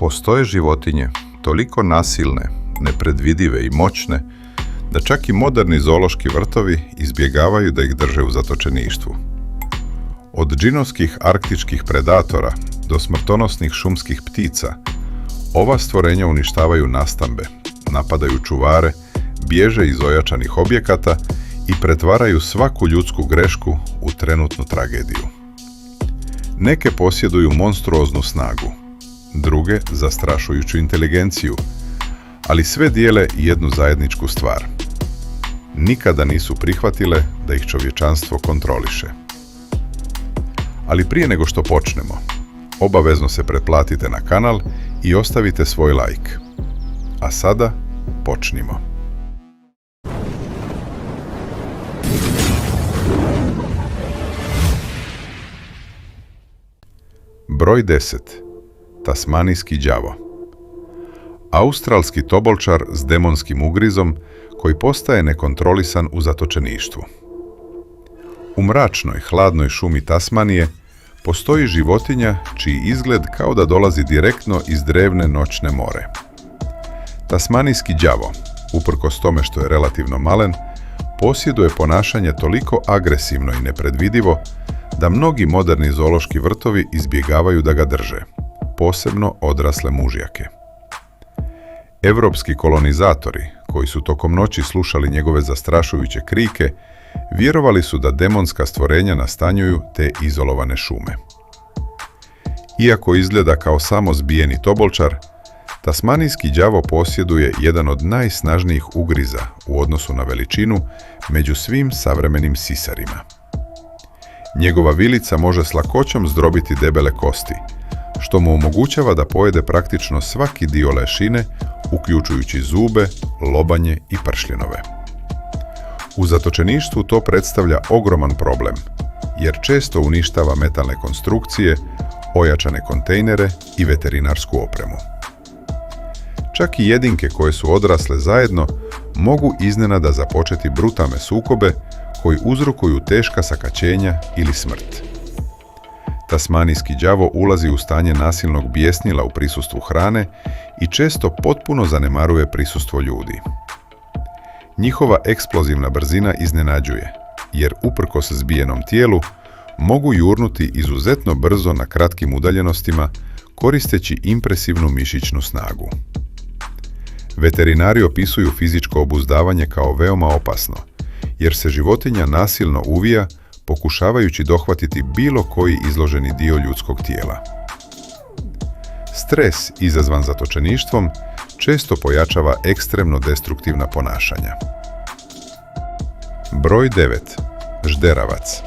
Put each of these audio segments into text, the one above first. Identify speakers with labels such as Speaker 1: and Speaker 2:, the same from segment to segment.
Speaker 1: Postoje životinje toliko nasilne, nepredvidive i moćne, da čak i moderni zoološki vrtovi izbjegavaju da ih drže u zatočeništvu. Od džinovskih arktičkih predatora do smrtonosnih šumskih ptica, ova stvorenja uništavaju nastambe, napadaju čuvare, bježe iz ojačanih objekata i pretvaraju svaku ljudsku grešku u trenutnu tragediju. Neke posjeduju monstruoznu snagu, druge zastrašujuću inteligenciju, ali sve dijele jednu zajedničku stvar. Nikada nisu prihvatile da ih čovječanstvo kontroliše. Ali prije nego što počnemo, obavezno se pretplatite na kanal i ostavite svoj like. A sada počnimo. Broj 10. Tasmanijski đavo. Australski tobolčar s demonskim ugrizom koji postaje nekontrolisan u zatočeništvu. U mračnoj, hladnoj šumi Tasmanije postoji životinja čiji izgled kao da dolazi direktno iz drevne noćne more. Tasmanijski đavo, uprkos tome što je relativno malen, posjeduje ponašanje toliko agresivno i nepredvidivo da mnogi moderni zoološki vrtovi izbjegavaju da ga drže, posebno odrasle mužjake. Evropski kolonizatori, koji su tokom noći slušali njegove zastrašujuće krike, vjerovali su da demonska stvorenja nastanjuju te izolovane šume. Iako izgleda kao samo zbijeni tobolčar, tasmanijski đavo posjeduje jedan od najsnažnijih ugriza u odnosu na veličinu među svim savremenim sisarima. Njegova vilica može s lakoćom zdrobiti debele kosti, što mu omogućava da pojede praktično svaki dio lešine, uključujući zube, lobanje i pršljenove. U zatočeništvu to predstavlja ogroman problem, jer često uništava metalne konstrukcije, ojačane kontejnere i veterinarsku opremu. Čak i jedinke koje su odrasle zajedno mogu iznenada započeti brutalne sukobe koji uzrokuju teška sakaćenja ili smrt. Tasmanijski đavo ulazi u stanje nasilnog bijesnila u prisustvu hrane i često potpuno zanemaruje prisustvo ljudi. Njihova eksplozivna brzina iznenađuje, jer uprkos zbijenom tijelu mogu jurnuti izuzetno brzo na kratkim udaljenostima koristeći impresivnu mišićnu snagu. Veterinari opisuju fizičko obuzdavanje kao veoma opasno, jer se životinja nasilno uvija pokušavajući dohvatiti bilo koji izloženi dio ljudskog tijela. Stres izazvan zatočeništvom često pojačava ekstremno destruktivna ponašanja. Broj 9. Žderavac.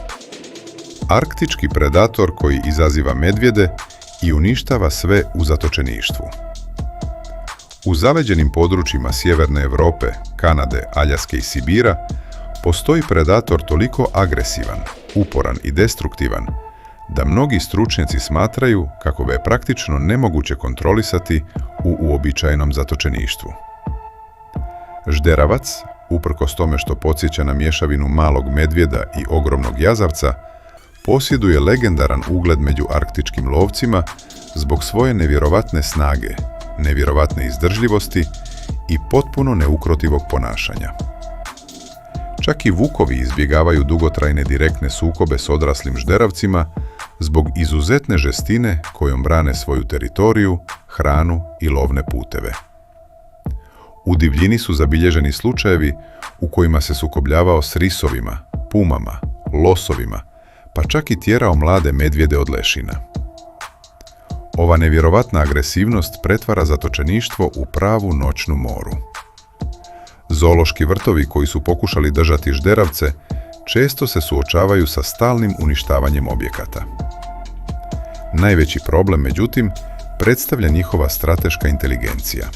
Speaker 1: Arktički predator koji izaziva medvjede i uništava sve u zatočeništvu. U zaleđenim područjima sjeverne Europe, Kanade, Aljaske i Sibira postoji predator toliko agresivan, uporan i destruktivan da mnogi stručnjaci smatraju kako ga je praktično nemoguće kontrolisati u uobičajenom zatočeništvu. Žderavac, uprkos tome što podsjeća na mješavinu malog medvjeda i ogromnog jazavca, posjeduje legendaran ugled među arktičkim lovcima zbog svoje nevjerovatne snage, nevjerovatne izdržljivosti i potpuno neukrotivog ponašanja. Čak i vukovi izbjegavaju dugotrajne direktne sukobe s odraslim žderavcima zbog izuzetne žestine kojom brane svoju teritoriju, hranu i lovne puteve. U divljini su zabilježeni slučajevi u kojima se sukobljavao s risovima, pumama, losovima, pa čak i tjerao mlade medvjede od lešina. Ova nevjerovatna agresivnost pretvara zatočeništvo u pravu noćnu moru. Zoološki vrtovi koji su pokušali držati žderavce često se suočavaju sa stalnim uništavanjem objekata. Najveći problem, međutim, predstavlja njihova strateška inteligencija.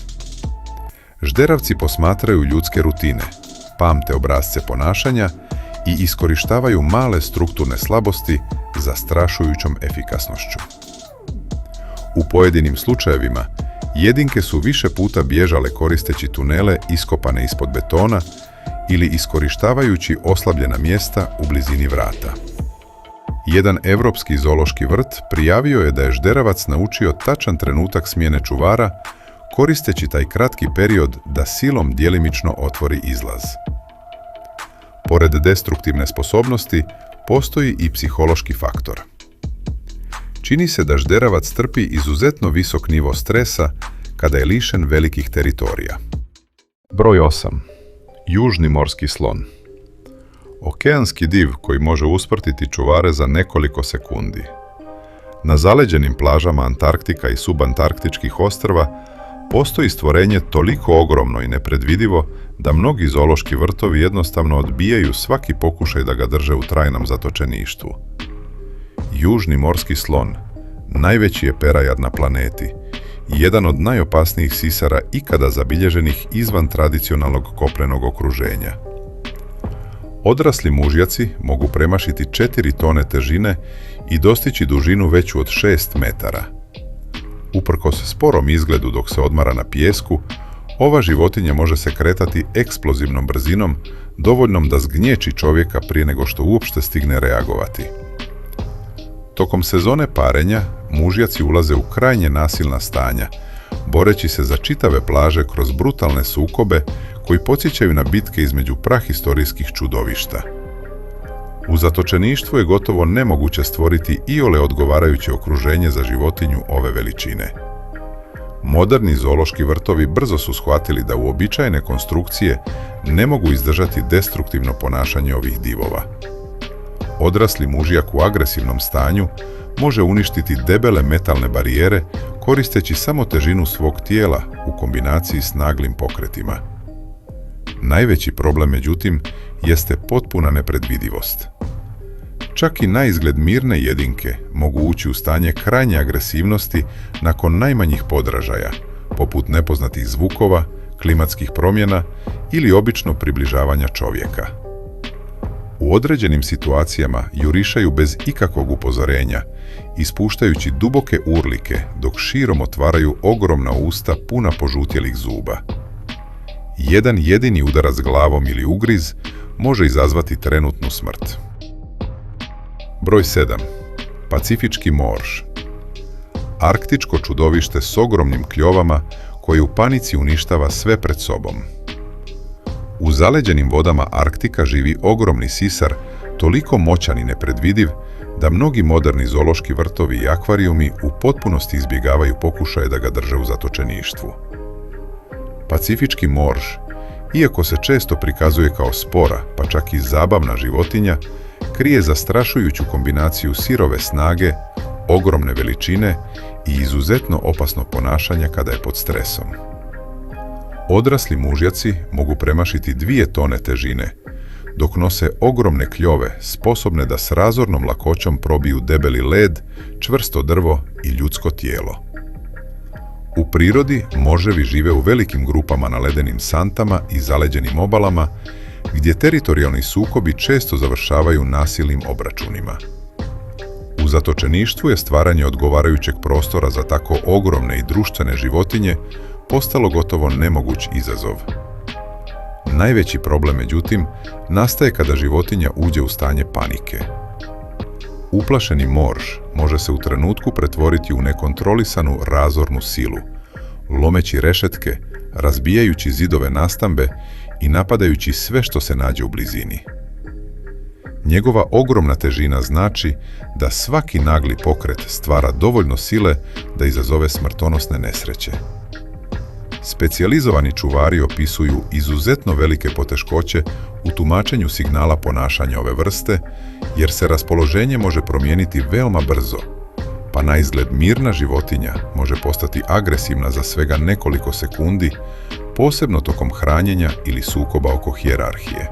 Speaker 1: Žderavci posmatraju ljudske rutine, pamte obrasce ponašanja i iskorištavaju male strukturne slabosti zastrašujućom efikasnošću. U pojedinim slučajevima jedinke su više puta bježale koristeći tunele iskopane ispod betona ili iskorištavajući oslabljena mjesta u blizini vrata. Jedan evropski zoološki vrt prijavio je da je žderavac naučio tačan trenutak smjene čuvara, koristeći taj kratki period da silom djelimično otvori izlaz. Pored destruktivne sposobnosti, postoji i psihološki faktor. Čini se da žderavac trpi izuzetno visok nivo stresa kada je lišen velikih teritorija. Broj 8. Južni morski slon. Okeanski div koji može usprtiti čuvare za nekoliko sekundi. Na zaleđenim plažama Antarktika i subantarktičkih ostrva postoji stvorenje toliko ogromno i nepredvidivo da mnogi zoološki vrtovi jednostavno odbijaju svaki pokušaj da ga drže u trajnom zatočeništvu. Južni morski slon najveći je perajad na planeti i jedan od najopasnijih sisara ikada zabilježenih izvan tradicionalnog kopnenog okruženja. Odrasli mužjaci mogu premašiti 4 tone težine i dostići dužinu veću od 6 metara. Uprkos sporom izgledu dok se odmara na pijesku, ova životinja može se kretati eksplozivnom brzinom, dovoljnom da zgnječi čovjeka prije nego što uopšte stigne reagovati. Tokom sezone parenja, mužjaci ulaze u krajnje nasilna stanja, boreći se za čitave plaže kroz brutalne sukobe koji podsjećaju na bitke između prahistorijskih čudovišta. U zatočeništvu je gotovo nemoguće stvoriti iole odgovarajuće okruženje za životinju ove veličine. Moderni zoološki vrtovi brzo su shvatili da uobičajene konstrukcije ne mogu izdržati destruktivno ponašanje ovih divova. Odrasli mužjak u agresivnom stanju može uništiti debele metalne barijere koristeći samo težinu svog tijela u kombinaciji s naglim pokretima. Najveći problem, međutim, jeste potpuna nepredvidivost. Čak i naizgled mirne jedinke mogu ući u stanje krajnje agresivnosti nakon najmanjih podražaja, poput nepoznatih zvukova, klimatskih promjena ili obično približavanja čovjeka. U određenim situacijama jurišaju bez ikakvog upozorenja, ispuštajući duboke urlike dok širom otvaraju ogromna usta puna požutjelih zuba. Jedan jedini udarac glavom ili ugriz može izazvati trenutnu smrt. Broj 7. Pacifički morž. Arktičko čudovište s ogromnim kljovama koje u panici uništava sve pred sobom. U zaleđenim vodama Arktika živi ogromni sisar, toliko moćan i nepredvidiv da mnogi moderni zoološki vrtovi i akvarijumi u potpunosti izbjegavaju pokušaje da ga drže u zatočeništvu. Pacifički morž, iako se često prikazuje kao spora, pa čak i zabavna životinja, krije zastrašujuću kombinaciju sirove snage, ogromne veličine i izuzetno opasno ponašanje kada je pod stresom. Odrasli mužjaci mogu premašiti 2 tone težine, dok nose ogromne kljove sposobne da s razornom lakoćom probiju debeli led, čvrsto drvo i ljudsko tijelo. U prirodi morževi žive u velikim grupama na ledenim santama i zaleđenim obalama, gdje teritorijalni sukobi često završavaju nasilnim obračunima. U zatočeništvu je stvaranje odgovarajućeg prostora za tako ogromne i društvene životinje postalo gotovo nemoguć izazov. Najveći problem, međutim, nastaje kada životinja uđe u stanje panike. Uplašeni morž može se u trenutku pretvoriti u nekontrolisanu razornu silu, lomeći rešetke, razbijajući zidove nastambe i napadajući sve što se nađe u blizini. Njegova ogromna težina znači da svaki nagli pokret stvara dovoljno sile da izazove smrtonosne nesreće. Specijalizovani čuvari opisuju izuzetno velike poteškoće u tumačenju signala ponašanja ove vrste, jer se raspoloženje može promijeniti veoma brzo, pa na izgled mirna životinja može postati agresivna za svega nekoliko sekundi, posebno tokom hranjenja ili sukoba oko hijerarhije.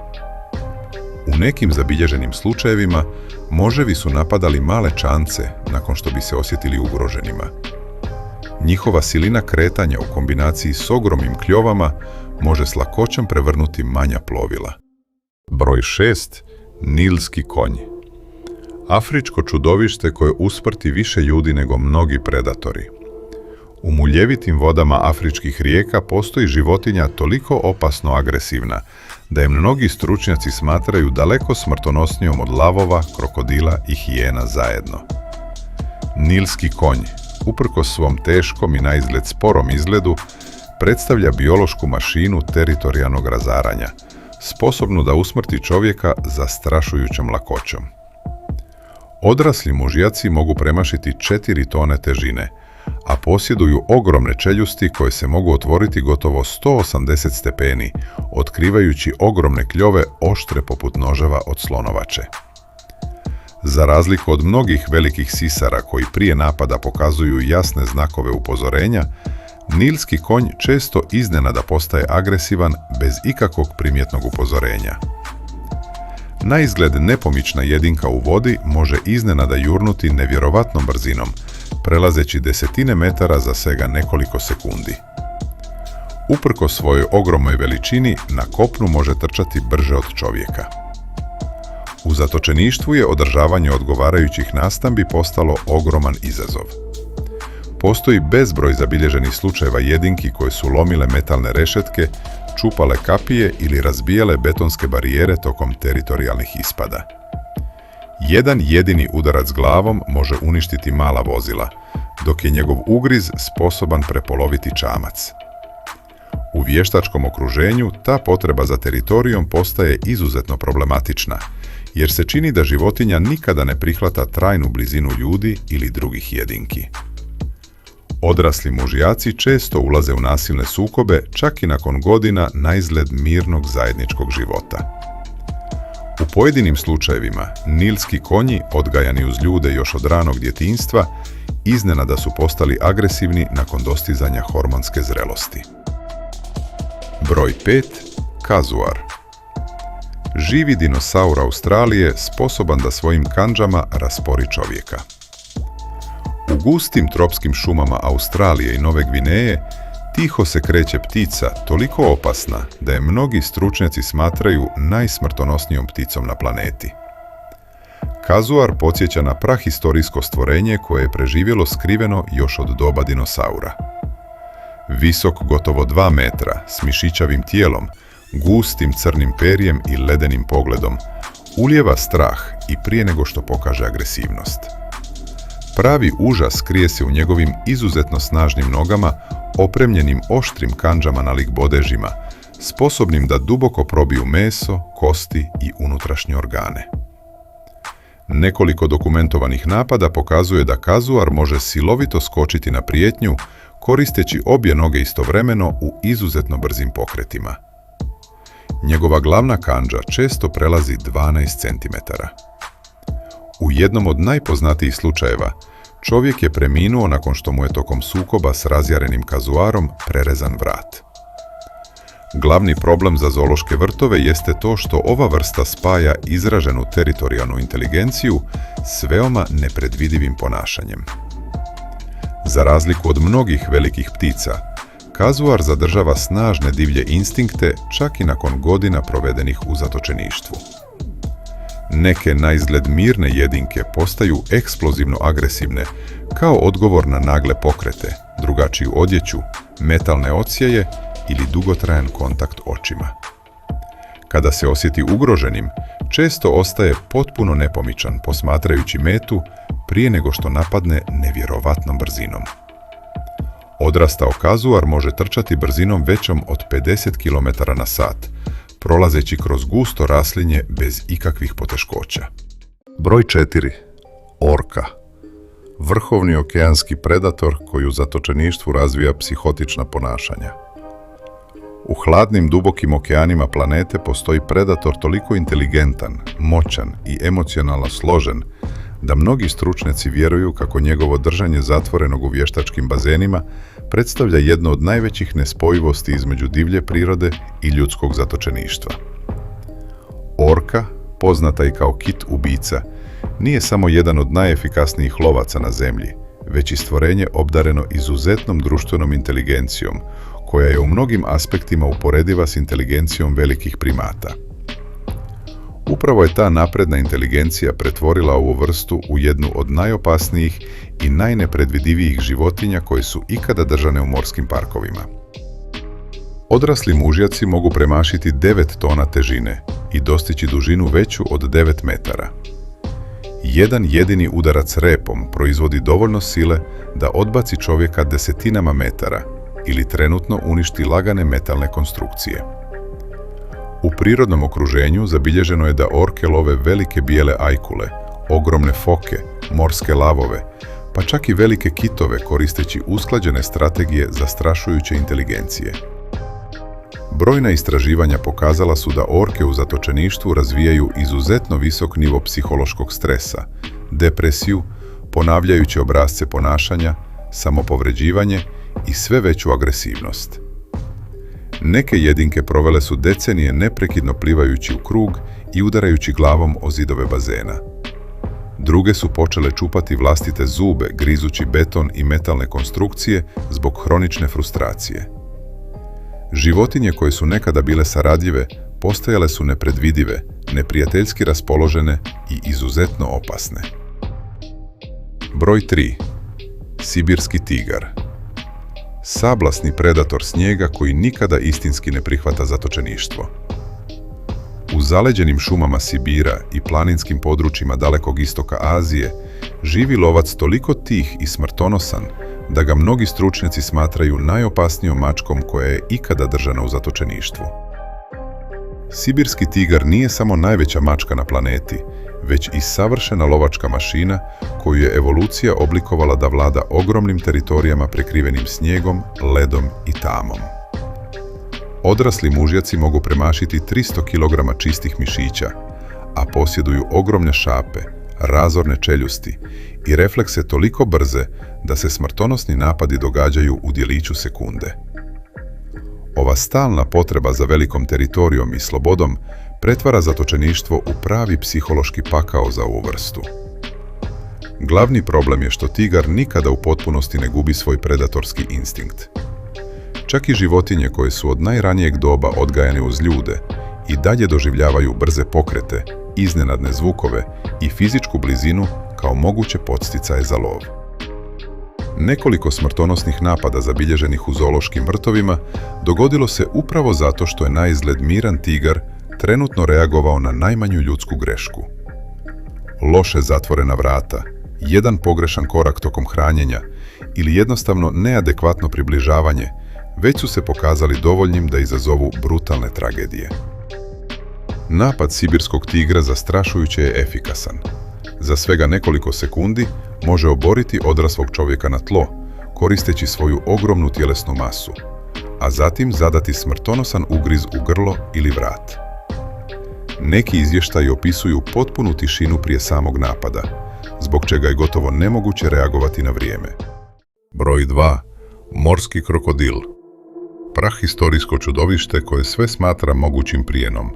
Speaker 1: U nekim zabilježenim slučajevima moževi su napadali male čance nakon što bi se osjetili ugroženima. Njihova silina kretanja u kombinaciji s ogromnim kljovama može s lakoćom prevrnuti manja plovila. Broj 6. Nilski konj. Afričko čudovište koje usprti više ljudi nego mnogi predatori. U muljevitim vodama afričkih rijeka postoji životinja toliko opasno agresivna da je mnogi stručnjaci smatraju daleko smrtonosnijom od lavova, krokodila i hijena zajedno. Nilski konj, uprkos svom teškom i naizgled sporom izgledu, predstavlja biološku mašinu teritorijalnog razaranja, sposobnu da usmrti čovjeka zastrašujućom lakoćom. Odrasli mužjaci mogu premašiti 4 tone težine, a posjeduju ogromne čeljusti koje se mogu otvoriti gotovo 180 stepeni, otkrivajući ogromne kljove oštre poput noževa od slonovače. Za razliku od mnogih velikih sisara koji prije napada pokazuju jasne znakove upozorenja, nilski konj često iznenada postaje agresivan bez ikakvog primjetnog upozorenja. Naizgled nepomična jedinka u vodi može iznenada jurnuti nevjerovatnom brzinom, prelazeći desetine metara za svega nekoliko sekundi. Uprkos svojoj ogromnoj veličini, na kopnu može trčati brže od čovjeka. U zatočeništvu je održavanje odgovarajućih nastambi postalo ogroman izazov. Postoji bezbroj zabilježenih slučajeva jedinki koje su lomile metalne rešetke, čupale kapije ili razbijale betonske barijere tokom teritorijalnih ispada. Jedan jedini udarac glavom može uništiti mala vozila, dok je njegov ugriz sposoban prepoloviti čamac. U vještačkom okruženju ta potreba za teritorijom postaje izuzetno problematična, jer se čini da životinja nikada ne prihvata trajnu blizinu ljudi ili drugih jedinki. Odrasli mužjaci često ulaze u nasilne sukobe čak i nakon godina naizgled mirnog zajedničkog života. U pojedinim slučajevima, nilski konji, odgajani uz ljude još od ranog djetinjstva, iznenada su postali agresivni nakon dostizanja hormonske zrelosti. Broj 5. Kazuar. Živi dinosaur Australije sposoban da svojim kandžama raspori čovjeka. U gustim tropskim šumama Australije i Nove Gvineje tiho se kreće ptica toliko opasna da je mnogi stručnjaci smatraju najsmrtonosnijom pticom na planeti. Kazuar podsjeća na prahistorijsko stvorenje koje je preživjelo skriveno još od doba dinosaura. Visok gotovo 2 metra, s mišićavim tijelom, gustim crnim perjem i ledenim pogledom, ulijeva strah i prije nego što pokaže agresivnost. Pravi užas krije se u njegovim izuzetno snažnim nogama, opremljenim oštrim kandžama nalik bodežima, sposobnim da duboko probiju meso, kosti i unutrašnje organe. Nekoliko dokumentovanih napada pokazuje da kazuar može silovito skočiti na prijetnju, koristeći obje noge istovremeno u izuzetno brzim pokretima. Njegova glavna kandža često prelazi 12 cm. U jednom od najpoznatijih slučajeva, čovjek je preminuo nakon što mu je tokom sukoba s razjarenim kazuarom prerezan vrat. Glavni problem za zoološke vrtove jeste to što ova vrsta spaja izraženu teritorijalnu inteligenciju s veoma nepredvidivim ponašanjem. Za razliku od mnogih velikih ptica, kazuar zadržava snažne divlje instinkte čak i nakon godina provedenih u zatočeništvu. Neke naizgled mirne jedinke postaju eksplozivno agresivne kao odgovor na nagle pokrete, drugačiju odjeću, metalne odsjeje ili dugotrajan kontakt očima. Kada se osjeti ugroženim, često ostaje potpuno nepomičan posmatrajući metu prije nego što napadne nevjerovatnom brzinom. Odrastao kazuar može trčati brzinom većom od 50 km/h, prolazeći kroz gusto raslinje bez ikakvih poteškoća.
Speaker 2: Broj 4. Orka. Vrhovni okeanski predator koji u zatočeništvu razvija psihotična ponašanja. U hladnim, dubokim okeanima planete postoji predator toliko inteligentan, moćan i emocionalno složen da mnogi stručnjaci vjeruju kako njegovo držanje zatvorenog u vještačkim bazenima predstavlja jedno od najvećih nespojivosti između divlje prirode i ljudskog zatočeništva. Orka, poznata i kao kit ubica, nije samo jedan od najefikasnijih lovaca na zemlji, već i stvorenje obdareno izuzetnom društvenom inteligencijom, koja je u mnogim aspektima uporediva s inteligencijom velikih primata.
Speaker 1: Upravo je ta napredna inteligencija pretvorila ovu vrstu u jednu od najopasnijih i najnepredvidivijih životinja koje su ikada držane u morskim parkovima. Odrasli mužjaci mogu premašiti 9 tona težine i dostići dužinu veću od 9 metara. Jedan jedini udarac repom proizvodi dovoljno sile da odbaci čovjeka desetinama metara ili trenutno uništi lagane metalne konstrukcije. U prirodnom okruženju zabilježeno je da orke love velike bijele ajkule, ogromne foke, morske lavove, pa čak i velike kitove koristeći usklađene strategije zastrašujuće inteligencije. Brojna istraživanja pokazala su da orke u zatočeništvu razvijaju izuzetno visok nivo psihološkog stresa, depresiju, ponavljajuće obrasce ponašanja, samopovređivanje i sve veću agresivnost. Neke jedinke provele su decenije neprekidno plivajući u krug i udarajući glavom o zidove bazena. Druge su počele čupati vlastite zube, grizući beton i metalne konstrukcije zbog hronične frustracije. Životinje koje su nekada bile saradljive, postajale su nepredvidive, neprijateljski raspoložene i izuzetno opasne. Broj 3. Sibirski tigar. Sablasni predator snijega koji nikada istinski ne prihvata zatočeništvo. U zaleđenim šumama Sibira i planinskim područjima dalekog istoka Azije živi lovac toliko tih i smrtonosan da ga mnogi stručnjaci smatraju najopasnijom mačkom koja je ikada držana u zatočeništvu. Sibirski tigar nije samo najveća mačka na planeti, već i savršena lovačka mašina koju je evolucija oblikovala da vlada ogromnim teritorijama prekrivenim snijegom, ledom i tamom. Odrasli mužjaci mogu premašiti 300 kg čistih mišića, a posjeduju ogromne šape, razorne čeljusti i reflekse toliko brze da se smrtonosni napadi događaju u djeliću sekunde. Ova stalna potreba za velikom teritorijom i slobodom pretvara zatočeništvo u pravi psihološki pakao za ovu vrstu. Glavni problem je što tigar nikada u potpunosti ne gubi svoj predatorski instinkt. Čak i životinje koje su od najranijeg doba odgajane uz ljude i dalje doživljavaju brze pokrete, iznenadne zvukove i fizičku blizinu kao moguće podsticaje za lov. Nekoliko smrtonosnih napada zabilježenih u zoološkim vrtovima dogodilo se upravo zato što je naizgled miran tigar trenutno reagovao na najmanju ljudsku grešku. Loše zatvorena vrata, jedan pogrešan korak tokom hranjenja ili jednostavno neadekvatno približavanje već su se pokazali dovoljnim da izazovu brutalne tragedije. Napad sibirskog tigra zastrašujuće je efikasan. Za svega nekoliko sekundi može oboriti odraslog čovjeka na tlo, koristeći svoju ogromnu tjelesnu masu, a zatim zadati smrtonosan ugriz u grlo ili vrat. Neki izvještaji opisuju potpunu tišinu prije samog napada, zbog čega je gotovo nemoguće reagovati na vrijeme.
Speaker 2: Broj 2. Morski krokodil. Prahistorijsko čudovište koje sve smatra mogućim plijenom.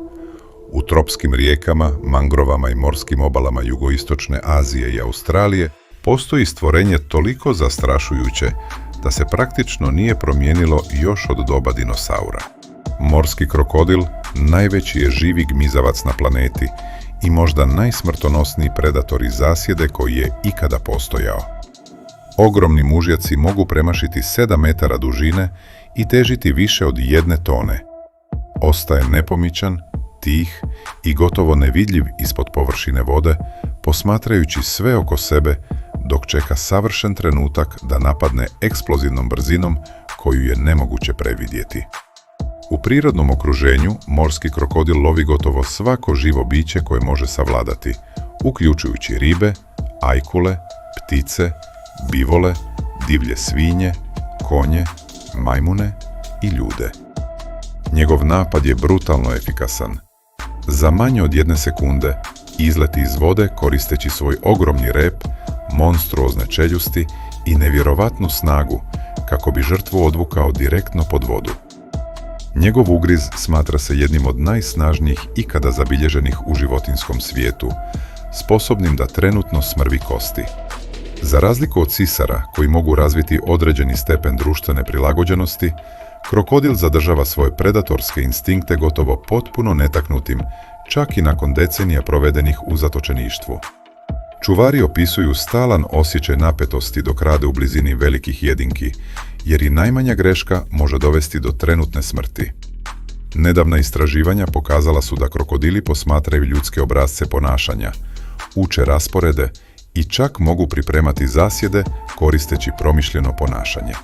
Speaker 2: U tropskim rijekama, mangrovama i morskim obalama jugoistočne Azije i Australije postoji stvorenje toliko zastrašujuće da se praktično nije promijenilo još od doba dinosaura. Morski krokodil najveći je živi gmizavac na planeti i možda najsmrtonosniji predator iz zasjede koji je ikada postojao. Ogromni mužjaci mogu premašiti 7 metara dužine i težiti više od 1 tone. Ostaje nepomičan, tih i gotovo nevidljiv ispod površine vode, posmatrajući sve oko sebe dok čeka savršen trenutak da napadne eksplozivnom brzinom koju je nemoguće previdjeti. U prirodnom okruženju morski krokodil lovi gotovo svako živo biće koje može savladati, uključujući ribe, ajkule, ptice, bivole, divlje svinje, konje, majmune i ljude. Njegov napad je brutalno efikasan. Za manje od 1 sekunde izleti iz vode koristeći svoj ogromni rep, monstruozne čeljusti i nevjerovatnu snagu kako bi žrtvu odvukao direktno pod vodu. Njegov ugriz smatra se jednim od najsnažnijih ikada zabilježenih u životinjskom svijetu, sposobnim da trenutno smrvi kosti. Za razliku od sisara, koji mogu razviti određeni stepen društvene prilagođenosti, krokodil zadržava svoje predatorske instinkte gotovo potpuno netaknutim,
Speaker 1: čak i nakon decenija provedenih u zatočeništvu. Čuvari opisuju stalan osjećaj napetosti dok rade u blizini velikih jedinki, jer i najmanja greška može dovesti do trenutne smrti. Nedavna istraživanja pokazala su da krokodili posmatraju ljudske obrasce ponašanja, uče rasporede i čak mogu pripremati zasjede koristeći promišljeno ponašanje.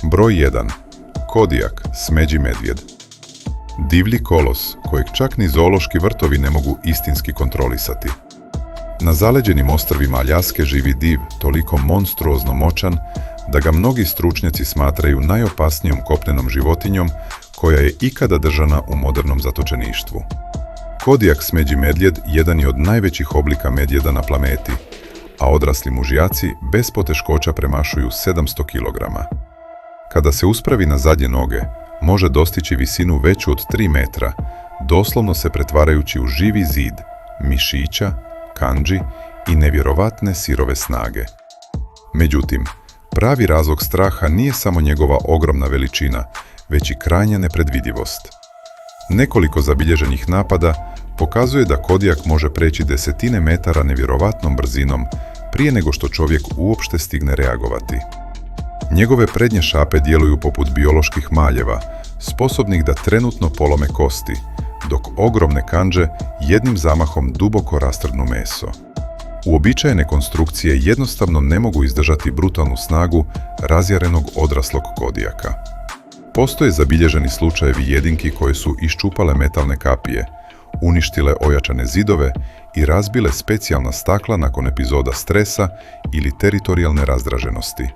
Speaker 1: Broj 1. Kodijak, smeđi medvjed. Divlji kolos, kojeg čak ni zoološki vrtovi ne mogu istinski kontrolisati. Na zaleđenim ostrvima Aljaske živi div toliko monstruozno moćan da ga mnogi stručnjaci smatraju najopasnijom kopnenom životinjom koja je ikada držana u modernom zatočeništvu. Kodijak smeđi medvjed jedan je od najvećih oblika medvjeda na planeti, a odrasli mužjaci bez poteškoća premašuju 700 kg. Kada se uspravi na zadnje noge, može dostići visinu veću od 3 metra, doslovno se pretvarajući u živi zid, mišića, kandži i nevjerovatne sirove snage. Međutim, pravi razlog straha nije samo njegova ogromna veličina, već i krajnja nepredvidivost. Nekoliko zabilježenih napada pokazuje da kodijak može preći desetine metara nevjerovatnom brzinom prije nego što čovjek uopšte stigne reagovati. Njegove prednje šape djeluju poput bioloških maljeva, sposobnih da trenutno polome kosti, dok ogromne kandže jednim zamahom duboko rastrgnu meso. Uobičajene konstrukcije jednostavno ne mogu izdržati brutalnu snagu razjarenog odraslog kodijaka. Postoje zabilježeni slučajevi jedinki koje su iščupale metalne kapije, uništile ojačane zidove i razbile specijalna stakla nakon epizoda stresa ili teritorijalne razdraženosti.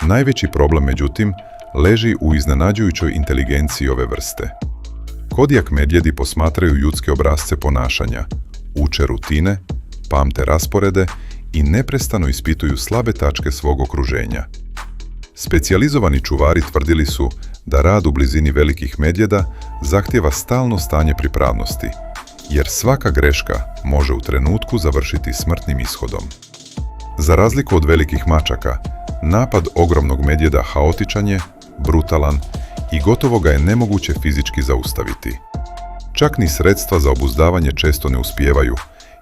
Speaker 1: Najveći problem, međutim, leži u iznenađujućoj inteligenciji ove vrste. Kodijak medvjedi posmatraju ljudske obrasce ponašanja, uče rutine, pamte rasporede i neprestano ispituju slabe tačke svog okruženja. Specijalizovani čuvari tvrdili su da rad u blizini velikih medvjeda zahtijeva stalno stanje pripravnosti, jer svaka greška može u trenutku završiti smrtnim ishodom. Za razliku od velikih mačaka, napad ogromnog medvjeda haotičan je, brutalan i gotovo ga je nemoguće fizički zaustaviti. Čak ni sredstva za obuzdavanje često ne uspijevaju,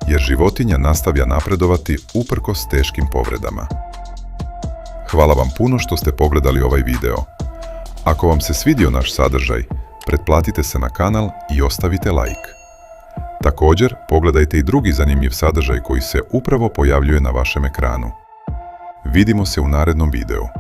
Speaker 1: jer životinja nastavlja napredovati uprkos teškim povredama. Hvala vam puno što ste pogledali ovaj video. Ako vam se svidio naš sadržaj, pretplatite se na kanal i ostavite like. Također, pogledajte i drugi zanimljiv sadržaj koji se upravo pojavljuje na vašem ekranu. Vidimo se u narednom videu.